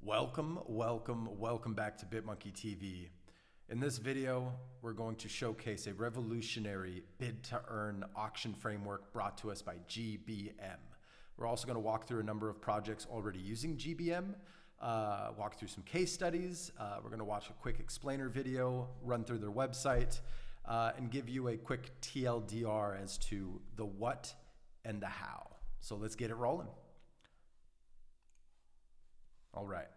Welcome back to BitMonkey TV. In this video, we're going to showcase a revolutionary bid-to-earn auction framework brought to us by GBM. We're also going to walk through a number of projects already using GBM, walk through some case studies. We're going to watch a quick explainer video, run through their website, and give you a quick TLDR as to the what and the how. So let's get it rolling. All right,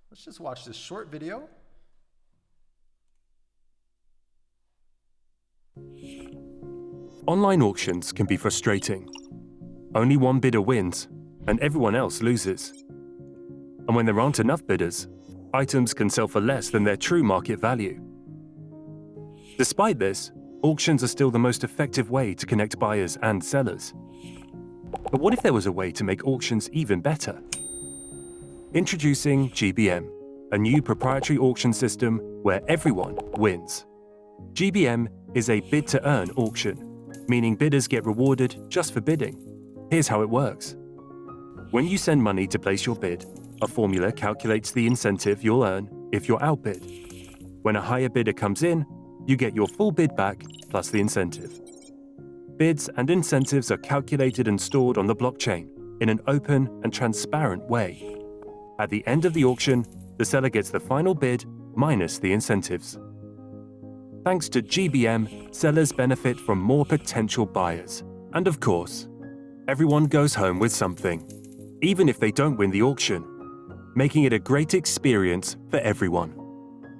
let's just watch this short video. Online auctions can be frustrating. Only one bidder wins, and everyone else loses. And when there aren't enough bidders, items can sell for less than their true market value. Despite this, auctions are still the most effective way to connect buyers and sellers. But what if there was a way to make auctions even better? Introducing GBM, a new proprietary auction system where everyone wins. GBM is a bid-to-earn auction, meaning bidders get rewarded just for bidding. Here's how it works. When you send money to place your bid, a formula calculates the incentive you'll earn if you're outbid. When a higher bidder comes in, you get your full bid back plus the incentive. Bids and incentives are calculated and stored on the blockchain in an open and transparent way. At the end of the auction, the seller gets the final bid minus the incentives. Thanks to GBM, sellers benefit from more potential buyers. And of course, everyone goes home with something, even if they don't win the auction, making it a great experience for everyone.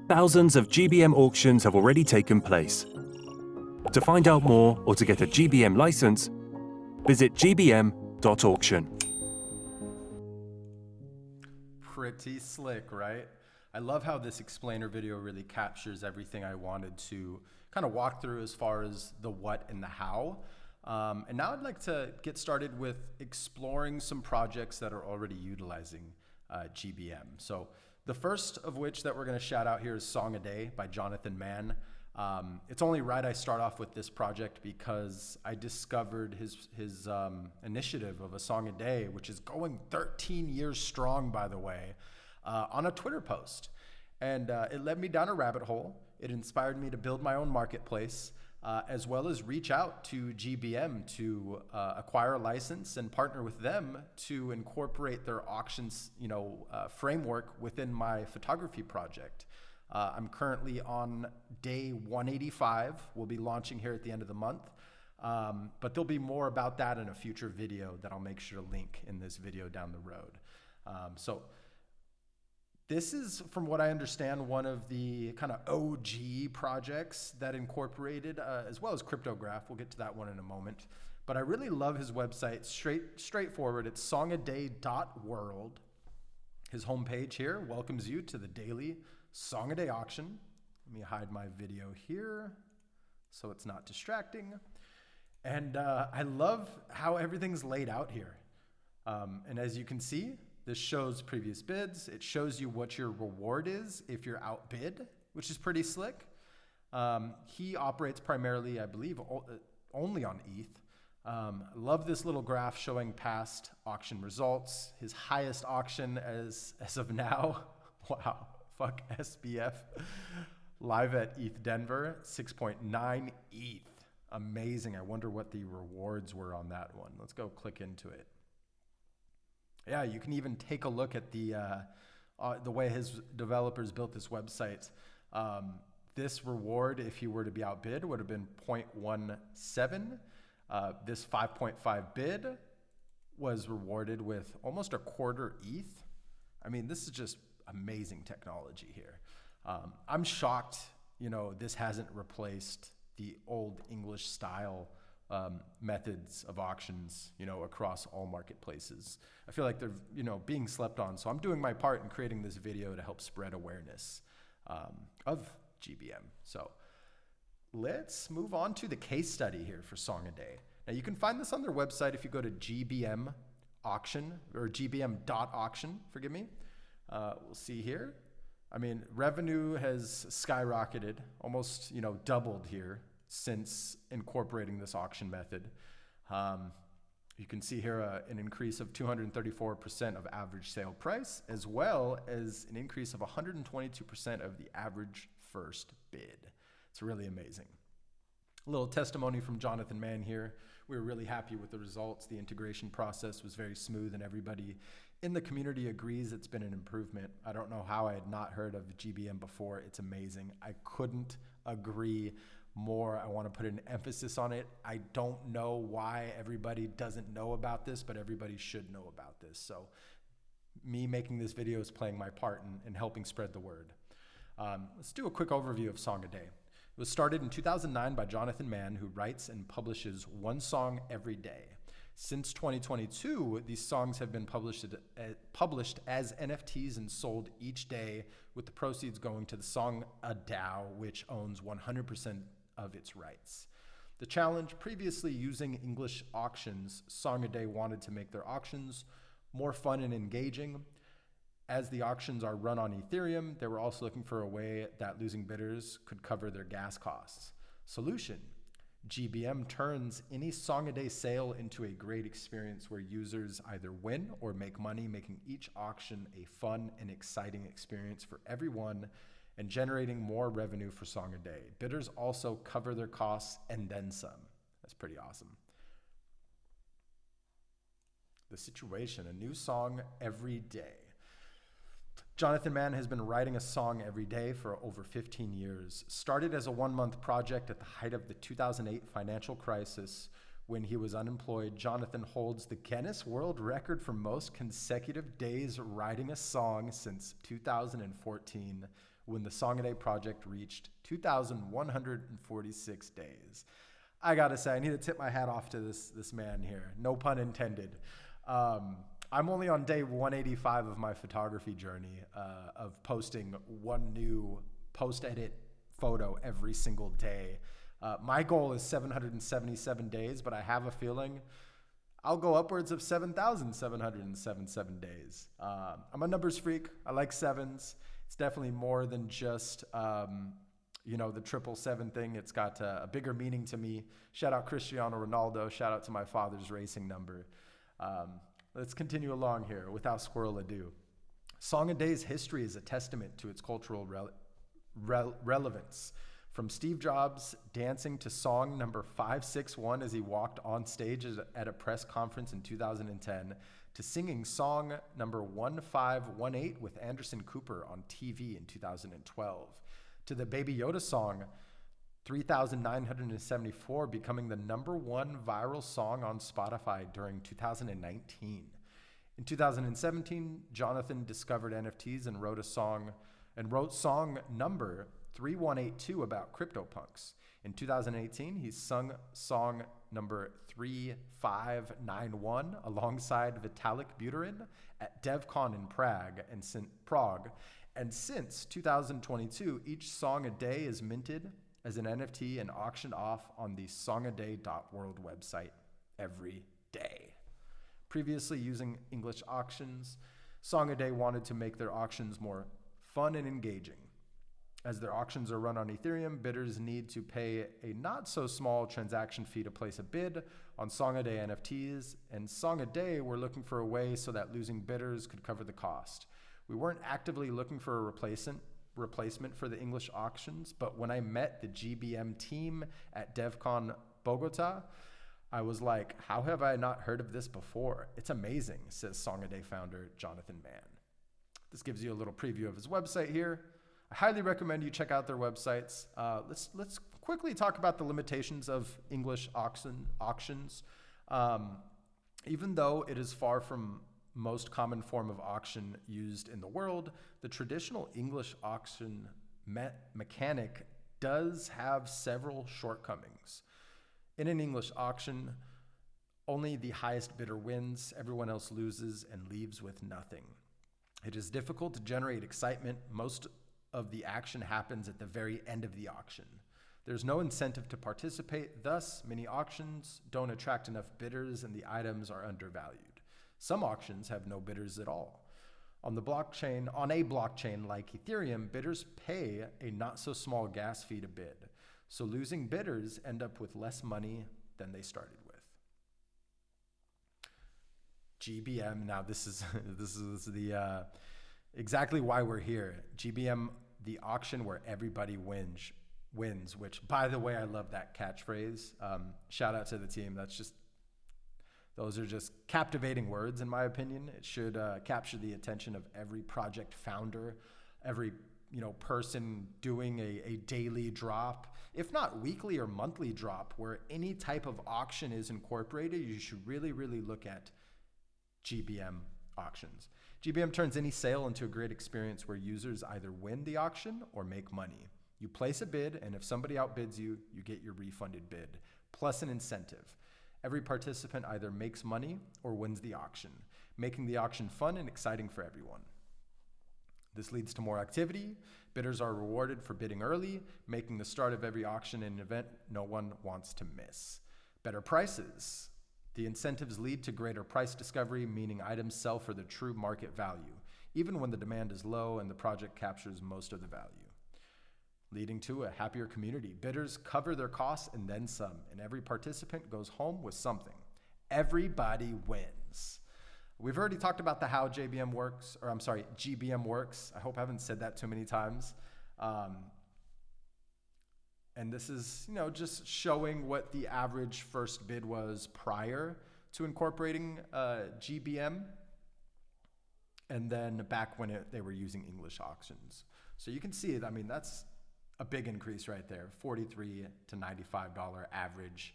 Thousands of GBM auctions have already taken place. To find out more or to get a GBM license, visit gbm.auction. Pretty slick, right? I love how this explainer video really captures everything I wanted to kind of walk through as far as the what and the how. And now I'd like to get started with exploring some projects that are already utilizing GBM. So the first of which that we're going to shout out here is Song a Day by Jonathan Mann. It's only right I start off with this project because I discovered his initiative of a song a day, which is going 13 years strong, by the way, on a Twitter post. And it led me down a rabbit hole. It inspired me to build my own marketplace, as well as reach out to GBM to acquire a license and partner with them to incorporate their auctions, framework within my photography project. I'm currently on day 185. We'll be launching here at the end of the month. But there'll be more about that in a future video that I'll make sure to link in this video down the road. So this is, from what I understand, one of the kind of OG projects that incorporated, as well as Cryptograph. We'll get to that one in a moment. But I really love his website, straightforward. It's songaday.world. His homepage here welcomes you to the daily Song a Day auction. Let me hide my video here so it's not distracting. And I love how everything's laid out here. And as you can see, this shows previous bids. It shows you what your reward is if you're outbid, which is pretty slick. He operates primarily, I believe, only on ETH. I love this little graph showing past auction results. His highest auction as of now, wow. Fuck SBF, live at ETH Denver, 6.9 ETH. Amazing. I wonder what the rewards were on that one. Let's go click into it. Yeah, you can even take a look at the way his developers built this website. This reward, if you were to be outbid, would have been 0.17. This 5.5 bid was rewarded with almost a quarter ETH. I mean, this is just amazing technology here. I'm shocked, this hasn't replaced the old English style methods of auctions, across all marketplaces. I feel like they're, being slept on. So I'm doing my part in creating this video to help spread awareness of GBM. So let's move on to the case study here for Song a Day. Now you can find this on their website if you go to GBM auction or gbm.auction, forgive me. We'll see here. I mean, revenue has skyrocketed, almost, doubled here since incorporating this auction method. You can see here an increase of 234% of average sale price, as well as an increase of 122% of the average first bid. It's really amazing. A little testimony from Jonathan Mann here. We were really happy with the results. The integration process was very smooth, and everybody in the community agrees it's been an improvement. I don't know how I had not heard of GBM before. It's amazing. I couldn't agree more. I want to put an emphasis on it. I don't know why everybody doesn't know about this, but everybody should know about this. So me making this video is playing my part in helping spread the word. Let's do a quick overview of Song a Day. It was started in 2009 by Jonathan Mann, who writes and publishes one song every day. Since 2022, these songs have been published as NFTs and sold each day, with the proceeds going to the Song a DAO, which owns 100% of its rights. The challenge: previously using English auctions, Song a Day wanted to make their auctions more fun and engaging. As the auctions are run on Ethereum, they were also looking for a way that losing bidders could cover their gas costs. Solution: GBM turns any Song a Day sale into a great experience where users either win or make money, making each auction a fun and exciting experience for everyone and generating more revenue for Song a Day. Bidders also cover their costs and then some. That's pretty awesome. The situation: a new song every day. Jonathan Mann has been writing a song every day for over 15 years. Started as a one-month project at the height of the 2008 financial crisis when he was unemployed, Jonathan holds the Guinness World Record for most consecutive days writing a song since 2014, when the Song a Day project reached 2,146 days. I gotta say, I need to tip my hat off to this man here. No pun intended. I'm only on day 185 of my photography journey of posting one new post-edit photo every single day. My goal is 777 days, but I have a feeling I'll go upwards of 7,777 days. I'm a numbers freak. I like sevens. It's definitely more than just, the 777 thing. It's got a bigger meaning to me. Shout out Cristiano Ronaldo. Shout out to my father's racing number. Let's continue along here without squirrel ado. Song a Day's history is a testament to its cultural relevance. From Steve Jobs dancing to song number 561 as he walked on stage at a press conference in 2010, to singing song number 1518 with Anderson Cooper on TV in 2012, to the Baby Yoda song 3,974 becoming the #1 viral song on Spotify during 2019. In 2017, Jonathan discovered NFTs and wrote song number 3182 about CryptoPunks. In 2018, he sung song number 3591 alongside Vitalik Buterin at DevCon in Prague. And since 2022, each Song a Day is minted as an NFT and auctioned off on the songaday.world website every day. Previously using English auctions, Song a Day wanted to make their auctions more fun and engaging. As their auctions are run on Ethereum, bidders need to pay a not so small transaction fee to place a bid on Song a Day NFTs, and Song a Day were looking for a way so that losing bidders could cover the cost. We weren't actively looking for a replacement for the English auctions, but when I met the GBM team at DevCon Bogota, I was like, how have I not heard of this before? It's amazing, says Song a Day founder Jonathan Mann. This gives you a little preview of his website here. I highly recommend you check out their websites. Let's quickly talk about the limitations of English auctions. Even though it is far from most common form of auction used in the world, the traditional English auction mechanic does have several shortcomings. In an English auction, only the highest bidder wins, everyone else loses and leaves with nothing. It is difficult to generate excitement. Most of the action happens at the very end of the auction. There's no incentive to participate, thus many auctions don't attract enough bidders and the items are undervalued. Some auctions have no bidders at all. On a blockchain like Ethereum, bidders pay a not so small gas fee to bid. So losing bidders end up with less money than they started with. GBM. Now this is this is the exactly why we're here. GBM, the auction where everybody wins. Which, by the way, I love that catchphrase. Shout out to the team. Those are just captivating words, in my opinion. It should capture the attention of every project founder, every person doing a daily drop, if not weekly or monthly drop, where any type of auction is incorporated. You should really, really look at GBM auctions. GBM turns any sale into a great experience where users either win the auction or make money. You place a bid, and if somebody outbids you, you get your refunded bid, plus an incentive. Every participant either makes money or wins the auction, making the auction fun and exciting for everyone. This leads to more activity. Bidders are rewarded for bidding early, making the start of every auction an event no one wants to miss. Better prices. The incentives lead to greater price discovery, meaning items sell for the true market value, even when the demand is low and the project captures most of the value. Leading to a happier community. Bidders cover their costs and then some, and every participant goes home with something. Everybody wins. We've already talked about how GBM works. I hope I haven't said that too many times. And this is, just showing what the average first bid was prior to incorporating GBM, and then back when they were using English auctions. So you can see it. I mean, that's a big increase right there. $43 to $95 average,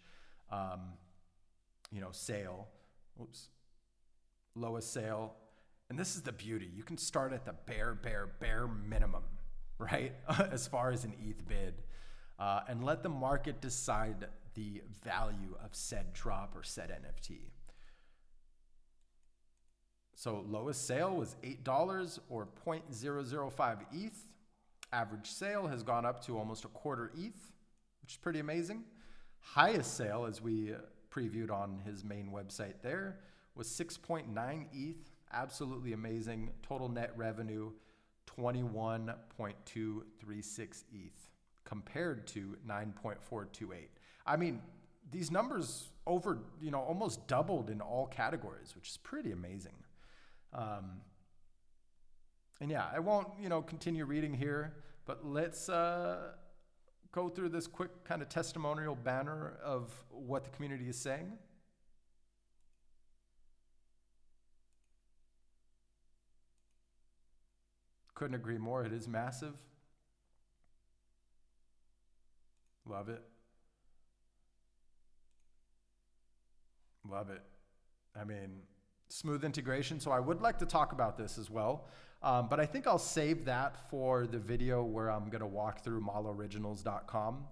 sale. Lowest sale. And this is the beauty. You can start at the bare minimum, right? As far as an ETH bid. And let the market decide the value of said drop or said NFT. So lowest sale was $8 or 0.005 ETH. Average sale has gone up to almost a quarter ETH, which is pretty amazing. Highest sale, as we previewed on his main website there, was 6.9 ETH. Absolutely amazing. Total net revenue, 21.236 ETH. Compared to 9.428. I mean, these numbers almost doubled in all categories, which is pretty amazing. And yeah, I won't, continue reading here, but let's go through this quick kind of testimonial banner of what the community is saying. Couldn't agree more. It is massive. Love it. Love it. I mean, smooth integration. So I would like to talk about this as well. But I think I'll save that for the video where I'm going to walk through maloriginals.com.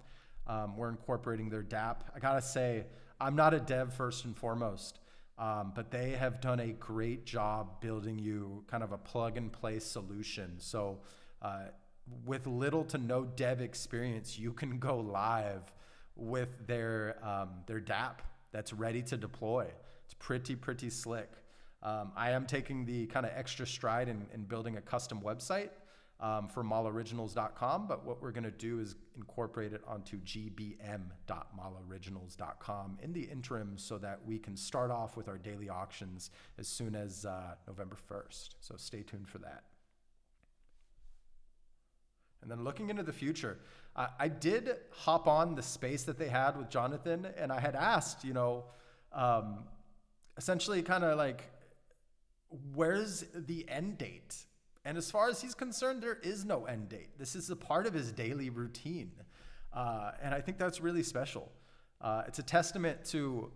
We're incorporating their DApp. I got to say, I'm not a dev first and foremost, but they have done a great job building you kind of a plug and play solution. So with little to no dev experience, you can go live with their DApp that's ready to deploy. It's pretty slick. I am taking the kind of extra stride in building a custom website for maloriginals.com, but what we're going to do is incorporate it onto gbm.maloriginals.com in the interim so that we can start off with our daily auctions as soon as November 1st. So stay tuned for that. And then looking into the future, I did hop on the space that they had with Jonathan, and I had asked, essentially kind of like, where's the end date? And as far as he's concerned, there is no end date. This is a part of his daily routine. And I think that's really special. It's a testament to,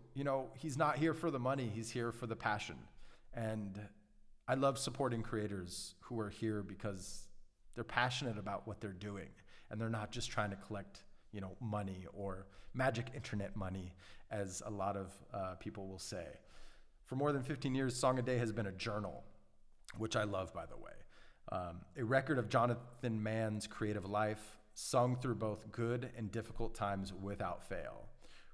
he's not here for the money, he's here for the passion. And I love supporting creators who are here because they're passionate about what they're doing, and they're not just trying to collect, money or magic internet money, as a lot of people will say. For more than 15 years, Song a Day has been a journal, which I love, by the way. A record of Jonathan Mann's creative life, sung through both good and difficult times without fail.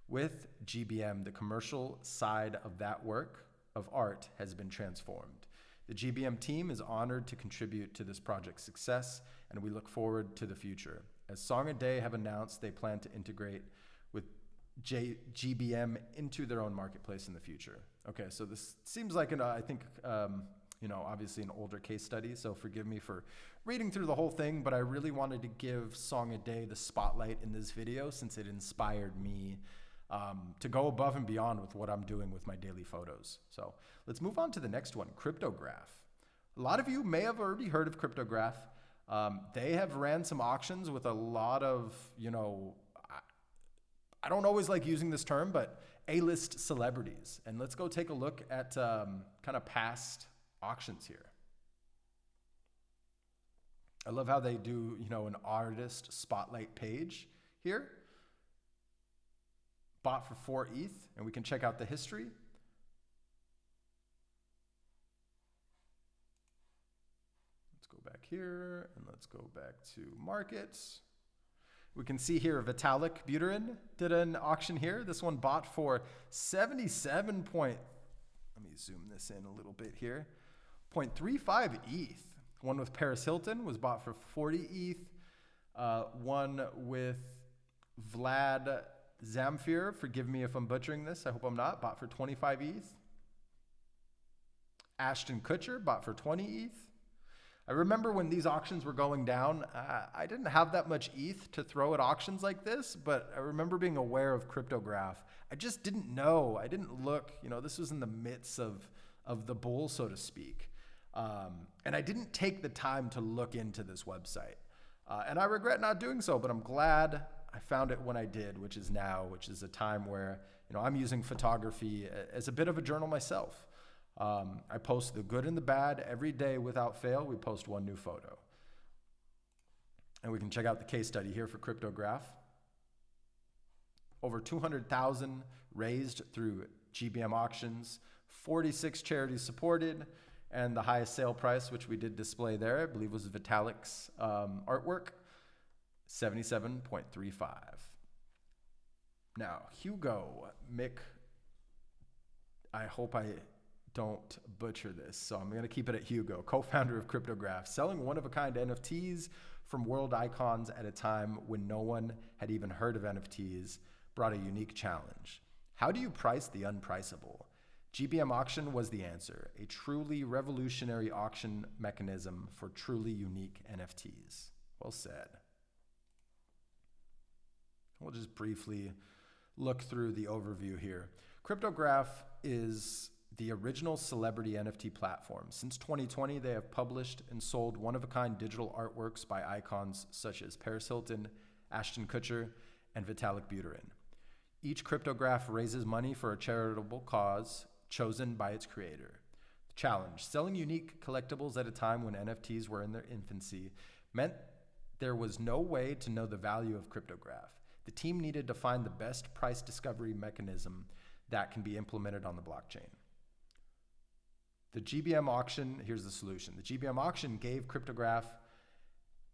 With GBM, the commercial side of that work of art has been transformed. The GBM team is honored to contribute to this project's success, and we look forward to the future. As Song a Day have announced, they plan to integrate with GBM into their own marketplace in the future. Okay, so this seems like I think, obviously an older case study, so forgive me for reading through the whole thing, but I really wanted to give Song a Day the spotlight in this video since it inspired me to go above and beyond with what I'm doing with my daily photos. So let's move on to the next one, Cryptograph. A lot of you may have already heard of Cryptograph. They have ran some auctions with a lot of, I don't always like using this term, but A-list celebrities. And let's go take a look at kind of past auctions here. I love how they do, an artist spotlight page here. Bought for 4 ETH, and we can check out the history. Let's go back here, and let's go back to markets. We can see here Vitalik Buterin did an auction here. This one bought for 77 point, let me zoom this in a little bit here, 0.35 ETH. One with Paris Hilton was bought for 40 ETH. One with Vlad Zamfir, forgive me if I'm butchering this, I hope I'm not, bought for 25 ETH. Ashton Kutcher bought for 20 ETH. I remember when these auctions were going down, I didn't have that much ETH to throw at auctions like this, but I remember being aware of Cryptograph. I just didn't know. I didn't look. This was in the midst of the bull, so to speak. And I didn't take the time to look into this website. And I regret not doing so, but I'm glad I found it when I did, which is now, which is a time where I'm using photography as a bit of a journal myself. I post the good and the bad every day without fail. We post one new photo. And we can check out the case study here for Cryptograph. Over 200,000 raised through GBM auctions, 46 charities supported, and the highest sale price, which we did display there, I believe was Vitalik's artwork, 77.35. Now, Hugo Mick, I hope I don't butcher this, so I'm going to keep it at Hugo, co-founder of Cryptograph, selling one-of-a-kind NFTs from world icons at a time when no one had even heard of NFTs, brought a unique challenge. How do you price the unpriceable? GBM auction was the answer, a truly revolutionary auction mechanism for truly unique NFTs. Well said. We'll just briefly look through the overview here. Cryptograph is the original celebrity NFT platform. Since 2020, they have published and sold one-of-a-kind digital artworks by icons such as Paris Hilton, Ashton Kutcher, and Vitalik Buterin. Each Cryptograph raises money for a charitable cause chosen by its creator. The challenge, selling unique collectibles at a time when NFTs were in their infancy, meant there was no way to know the value of Cryptograph. The team needed to find the best price discovery mechanism that can be implemented on the blockchain. The GBM auction, here's the solution. The GBM auction gave Cryptograph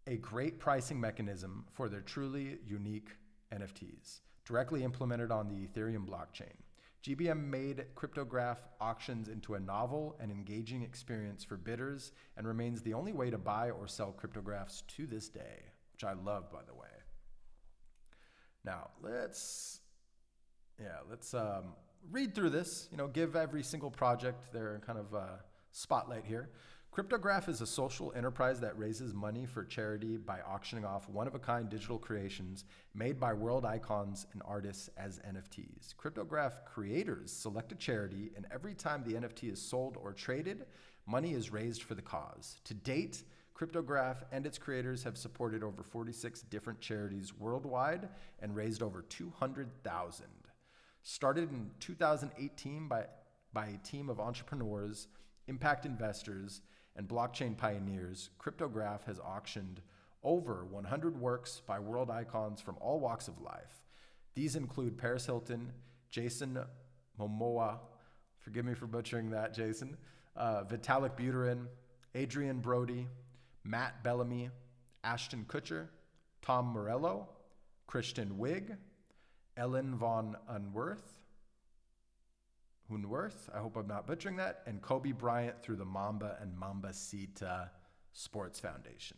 a great pricing mechanism for their truly unique NFTs, directly implemented on the Ethereum blockchain. GBM made Cryptograph auctions into a novel and engaging experience for bidders and remains the only way to buy or sell cryptographs to this day, which I love, by the way. Now, let's read through this, give every single project their kind of spotlight here. Cryptograph is a social enterprise that raises money for charity by auctioning off one-of-a-kind digital creations made by world icons and artists as NFTs. Cryptograph creators select a charity, and every time the NFT is sold or traded, money is raised for the cause. To date, Cryptograph and its creators have supported over 46 different charities worldwide and raised over 200,000. Started in 2018 by a team of entrepreneurs, impact investors, and blockchain pioneers, Cryptograph has auctioned over 100 works by world icons from all walks of life. These include Paris Hilton, Jason Momoa, forgive me for butchering that, Jason, Vitalik Buterin, Adrian Brody, Matt Bellamy, Ashton Kutcher, Tom Morello, Christian Wig, Ellen von Unworth, I hope I'm not butchering that, and Kobe Bryant through the Mamba and Mambacita Sports Foundation.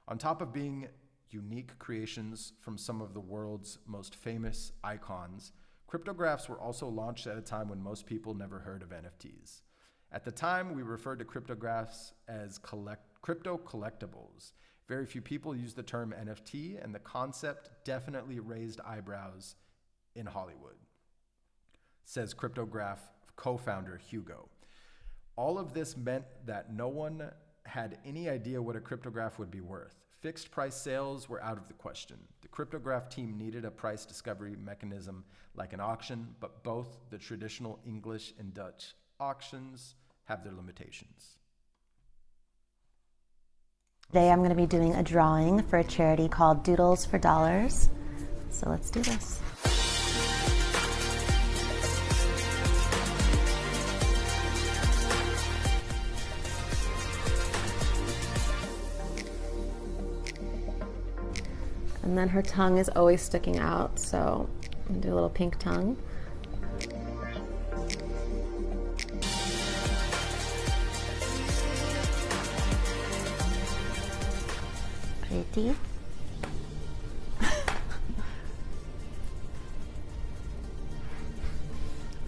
On top of being unique creations from some of the world's most famous icons, Cryptographs were also launched at a time when most people never heard of NFTs. At the time, we referred to cryptographs as crypto collectibles. Very few people used the term NFT, and the concept definitely raised eyebrows in Hollywood, says Cryptograph co-founder Hugo. All of this meant that no one had any idea what a cryptograph would be worth. Fixed price sales were out of the question. The Cryptograph team needed a price discovery mechanism like an auction, but both the traditional English and Dutch auctions have their limitations. Today I'm going to be doing a drawing for a charity called Doodles for Dollars. So let's do this. And then her tongue is always sticking out, so I'm going to do a little pink tongue. Pretty.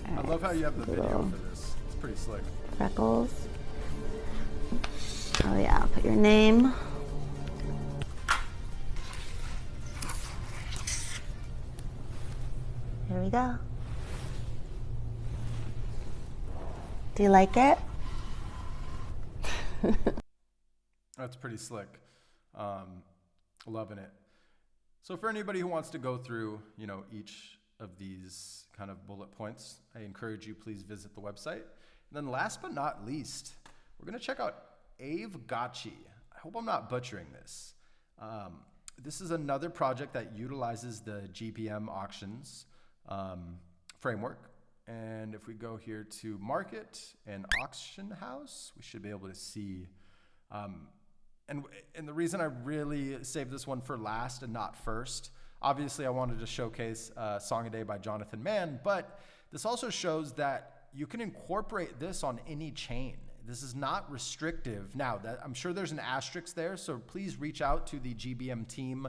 I love how you have the video for this. It's pretty slick. Freckles. Oh yeah, put your name. Here we go. Do you like it? That's pretty slick. Loving it. So for anybody who wants to go through, each of these kind of bullet points, I encourage you, please visit the website. And then last but not least, we're going to check out Aavegotchi. I hope I'm not butchering this. This is another project that utilizes the GBM auctions framework. And if we go here to market and auction house, we should be able to see. And the reason I really saved this one for last and not first, obviously I wanted to showcase Song a Day by Jonathan Mann, but this also shows that you can incorporate this on any chain. This is not restrictive. Now, I'm sure there's an asterisk there, so please reach out to the GBM team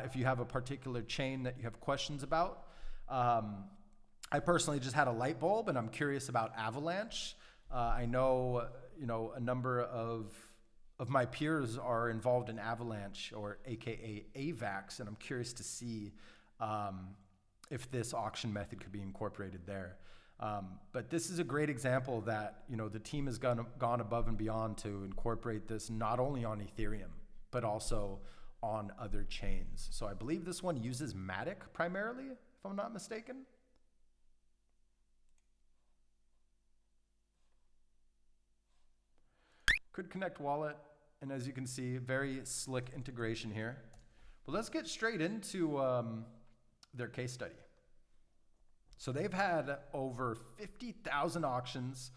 if you have a particular chain that you have questions about. I personally just had a light bulb, and I'm curious about Avalanche. I know, a number of my peers are involved in Avalanche, or AKA AVAX, and I'm curious to see if this auction method could be incorporated there. But this is a great example that, the team has gone above and beyond to incorporate this not only on Ethereum, but also on other chains. So I believe this one uses Matic primarily, if I'm not mistaken. Could connect wallet, and as you can see, very slick integration here. But let's get straight into their case study. So they've had over 50,000 auctions,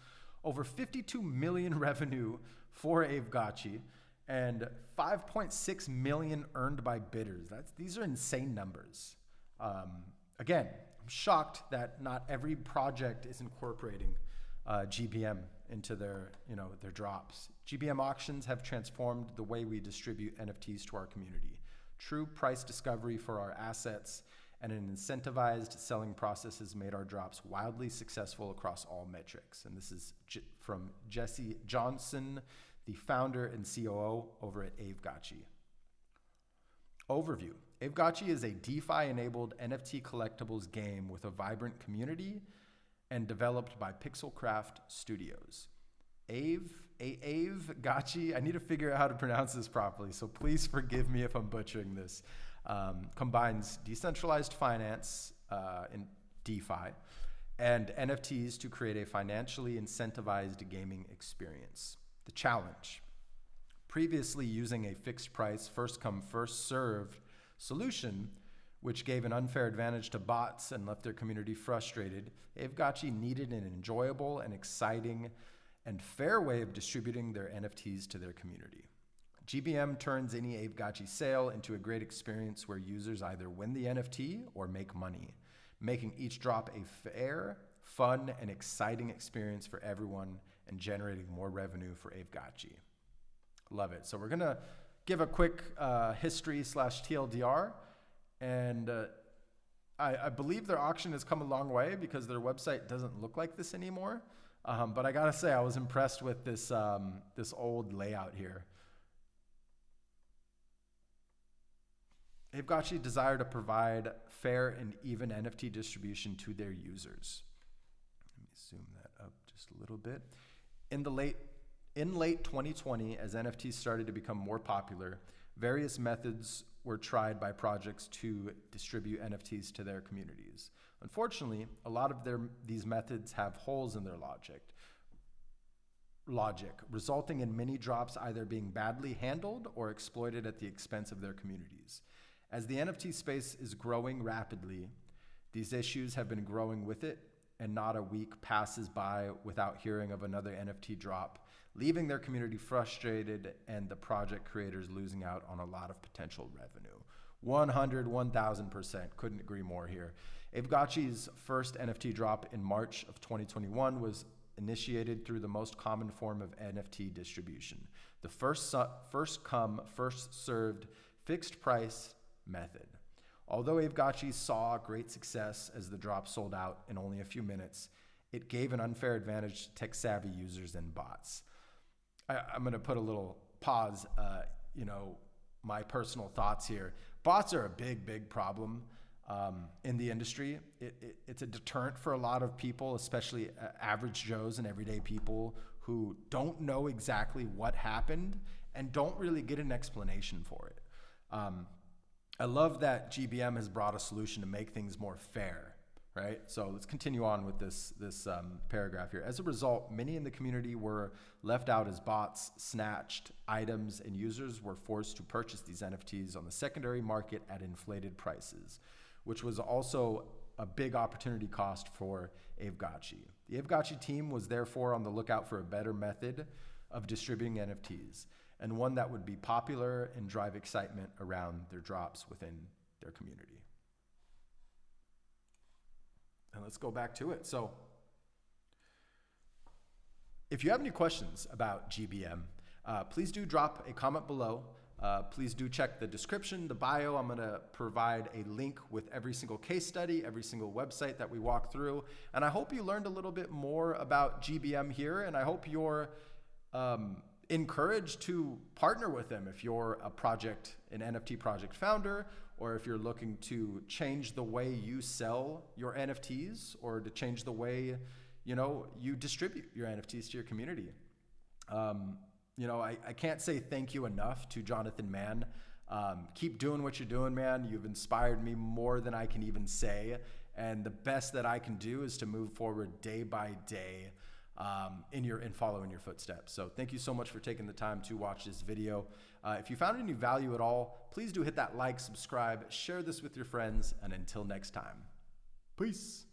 over 52 million revenue for Aavegotchi, and 5.6 million earned by bidders. These are insane numbers. Again, I'm shocked that not every project is incorporating GBM into their drops. GBM auctions have transformed the way we distribute NFTs to our community. True price discovery for our assets and an incentivized selling process has made our drops wildly successful across all metrics. And this is from Jesse Johnson, the founder and COO over at Aavegotchi. Overview. Aavegotchi is a DeFi-enabled NFT collectibles game with a vibrant community and developed by Pixelcraft Studios. Aavegotchi, I need to figure out how to pronounce this properly, so please forgive me if I'm butchering this, combines decentralized finance in DeFi and NFTs to create a financially incentivized gaming experience. The challenge. Previously using a fixed price, first come, first served solution, which gave an unfair advantage to bots and left their community frustrated, Aavegotchi needed an enjoyable and exciting and fair way of distributing their NFTs to their community. GBM turns any Aavegotchi sale into a great experience where users either win the NFT or make money, making each drop a fair, fun, and exciting experience for everyone and generating more revenue for Aavegotchi. Love it. So we're gonna give a quick history / TLDR. And I believe their auction has come a long way because their website doesn't look like this anymore. But I gotta say, I was impressed with this, this old layout here. Aavegotchi desire to provide fair and even NFT distribution to their users. Let me zoom that up just a little bit. In late 2020, as NFTs started to become more popular, various methods were tried by projects to distribute NFTs to their communities. Unfortunately, a lot of these methods have holes in their logic, resulting in many drops either being badly handled or exploited at the expense of their communities. As the NFT space is growing rapidly, these issues have been growing with it, and not a week passes by without hearing of another NFT drop, leaving their community frustrated and the project creators losing out on a lot of potential revenue. 1000% couldn't agree more here. Aavegotchi's first NFT drop in March of 2021 was initiated through the most common form of NFT distribution, the first come, first served fixed price method. Although Aavegotchi saw great success as the drop sold out in only a few minutes, it gave an unfair advantage to tech-savvy users and bots. I'm going to put a little pause, my personal thoughts here. Bots are a big problem in the industry. It's a deterrent for a lot of people, especially average Joes and everyday people who don't know exactly what happened and don't really get an explanation for it. I love that GBM has brought a solution to make things more fair, right? So let's continue on with this paragraph here. As a result, many in the community were left out as bots snatched items, and users were forced to purchase these NFTs on the secondary market at inflated prices, which was also a big opportunity cost for Aavegotchi. The Aavegotchi team was therefore on the lookout for a better method of distributing NFTs, and one that would be popular and drive excitement around their drops within their community. And let's go back to it. So if you have any questions about GBM, please do drop a comment below. Please do check the description, the bio. I'm going to provide a link with every single case study, every single website that we walk through. And I hope you learned a little bit more about GBM here, and I hope you're encouraged to partner with them if you're an NFT project founder, or if you're looking to change the way you sell your NFTs, or to change the way you distribute your NFTs to your community. I can't say thank you enough to Jonathan Mann. Keep doing what you're doing, man. You've inspired me more than I can even say, and the best that I can do is to move forward day by day in following your footsteps. So thank you so much for taking the time to watch this video. If you found any value at all, please do hit that like, subscribe, share this with your friends, and until next time, peace.